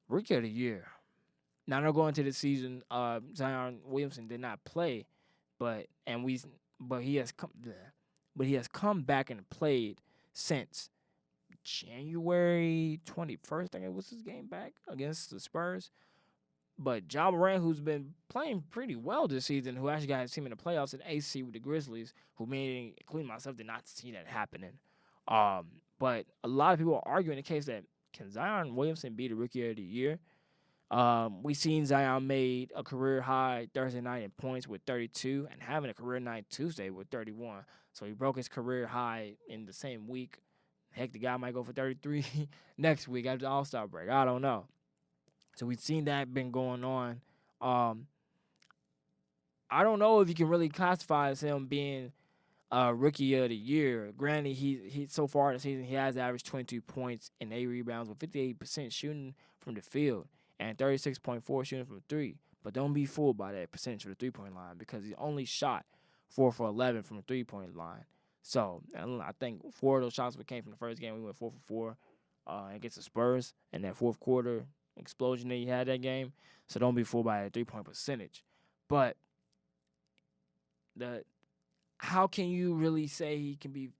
Rookie of the year. Now they're going to the season. Zion Williamson did not play, but and we but he has come but he has come back and played since January 21st. I think it was his game back against the Spurs. But Ja Morant, who's been playing pretty well this season, who actually got his team in the playoffs in AC with the Grizzlies, who made, including myself, did not see that happening. But a lot of people are arguing the case that can Zion Williamson be the Rookie of the Year? We seen Zion made a career high Thursday night in points with 32 and having a career night Tuesday with 31. So he broke his career high in the same week. Heck, the guy might go for 33 next week after the All-Star break. I don't know. So we've seen that been going on. I don't know if you can really classify as him being Rookie of the Year. Granted, he so far this season he has averaged 22 points and 8 rebounds with 58% shooting from the field and 36.4 shooting from three. But don't be fooled by that percentage for the 3-point line because he only shot 4 for 11 from the 3-point line. So I think 4 of those shots came from the first game. We went 4 for 4 against the Spurs in that fourth quarter explosion that he had that game. So don't be fooled by that 3-point percentage. But how can you really say he can be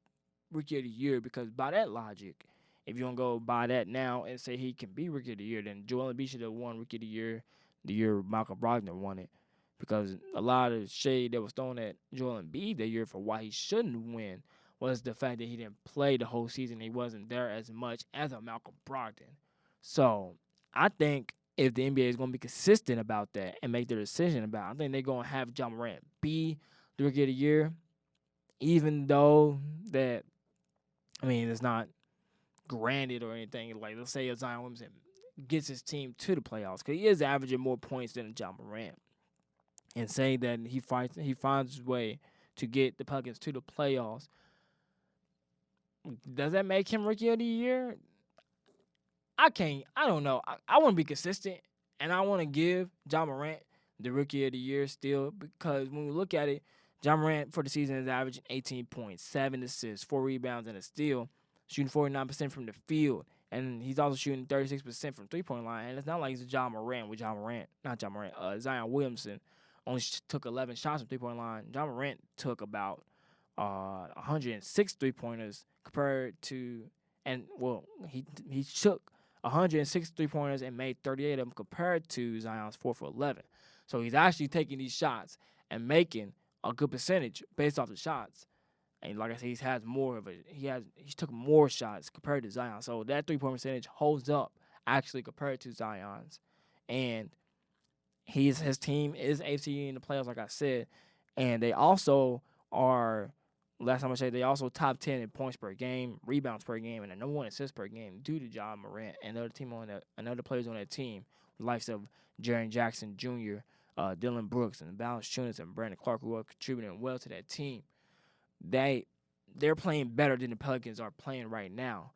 Rookie of the Year? Because by that logic, if you don't go by that now and say he can be Rookie of the Year, then Joel Embiid should have won Rookie of the year Malcolm Brogdon won it. Because a lot of shade that was thrown at Joel Embiid that year for why he shouldn't win was the fact that he didn't play the whole season. He wasn't there as much as a Malcolm Brogdon. So I think if the NBA is going to be consistent about that and make their decision about it, I think they're going to have Ja Morant be the Rookie of the Year, even though that, it's not granted or anything. Like, let's say Zion Williamson gets his team to the playoffs because he is averaging more points than Ja Morant, and say that he finds his way to get the Pelicans to the playoffs. Does that make him Rookie of the Year? I don't know. I want to be consistent, and I want to give Ja Morant the Rookie of the Year still because when we look at it, Ja Morant for the season is averaging 18 points, 7 assists, 4 rebounds, and a steal, shooting 49% from the field. And he's also shooting 36% from 3-point line. And it's not like it's Zion Williamson only took 11 shots from 3-point line. Ja Morant took about 106 3-pointers compared to, he took 106 3-pointers and made 38 of them compared to Zion's 4 for 11. So he's actually taking these shots and making a good percentage based off the shots. And like I said, he's took more shots compared to Zion. So that 3-point percentage holds up actually compared to Zion's. And his team is AFC in the playoffs, like I said. And they also are, last time I said, they also top 10 in points per game, rebounds per game, and a number 1 assist per game due to Ja Morant and another players on that team, the likes of Jaren Jackson Jr., Dylan Brooks, and Balance Tunis and Brandon Clark, who are contributing well to that team. They're playing better than the Pelicans are playing right now.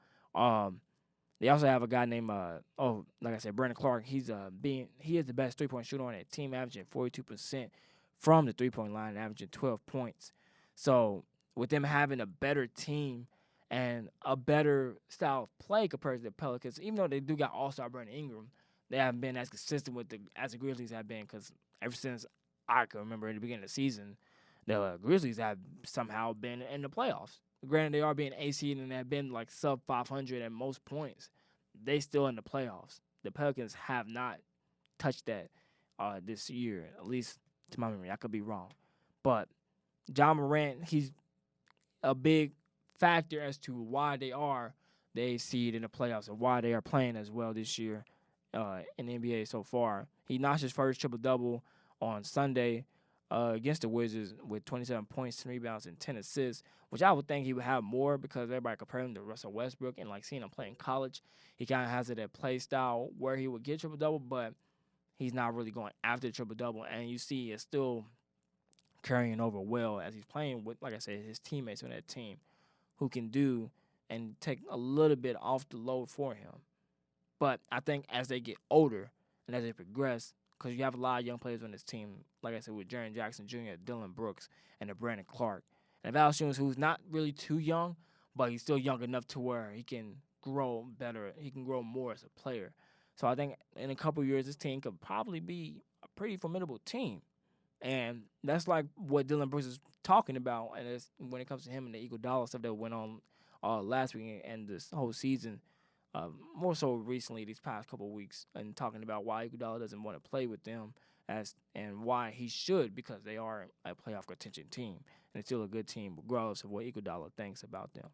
They also have a guy named like I said, Brandon Clark. He is the best 3-point shooter on that team, averaging 42% from the 3-point line, averaging 12 points. So with them having a better team and a better style of play compared to the Pelicans, even though they do got All-Star Brandon Ingram, they haven't been as consistent as the Grizzlies have been because ever since I can remember in the beginning of the season, the Grizzlies have somehow been in the playoffs. Granted, they are being AC and they have been like sub 500 at most points. They still in the playoffs. The Pelicans have not touched that this year, at least to my memory. I could be wrong. But Ja Morant, he's a big factor as to why they are the AC in the playoffs and why they are playing as well this year in the NBA so far. He notched his first triple-double on Sunday against the Wizards with 27 points, 10 rebounds, and 10 assists, which I would think he would have more because everybody compared him to Russell Westbrook and like seeing him play in college. He kind of has that play style where he would get triple-double, but he's not really going after the triple-double, and you see it's still carrying over well as he's playing with, like I said, his teammates on that team who can do and take a little bit off the load for him. But I think as they get older and as they progress, because you have a lot of young players on this team, like I said, with Jaren Jackson Jr., Dylan Brooks, and Brandon Clark. And Valanciunas, who's not really too young, but he's still young enough to where he can grow better. He can grow more as a player. So I think in a couple years, this team could probably be a pretty formidable team. And that's like what Dylan Brooks is talking about. And it's, when it comes to him and the Iguodala stuff that went on last week and this whole season, more so recently these past couple of weeks, and talking about why Iguodala doesn't want to play with them and why he should, because they are a playoff contention team and it's still a good team regardless of what Iguodala thinks about them.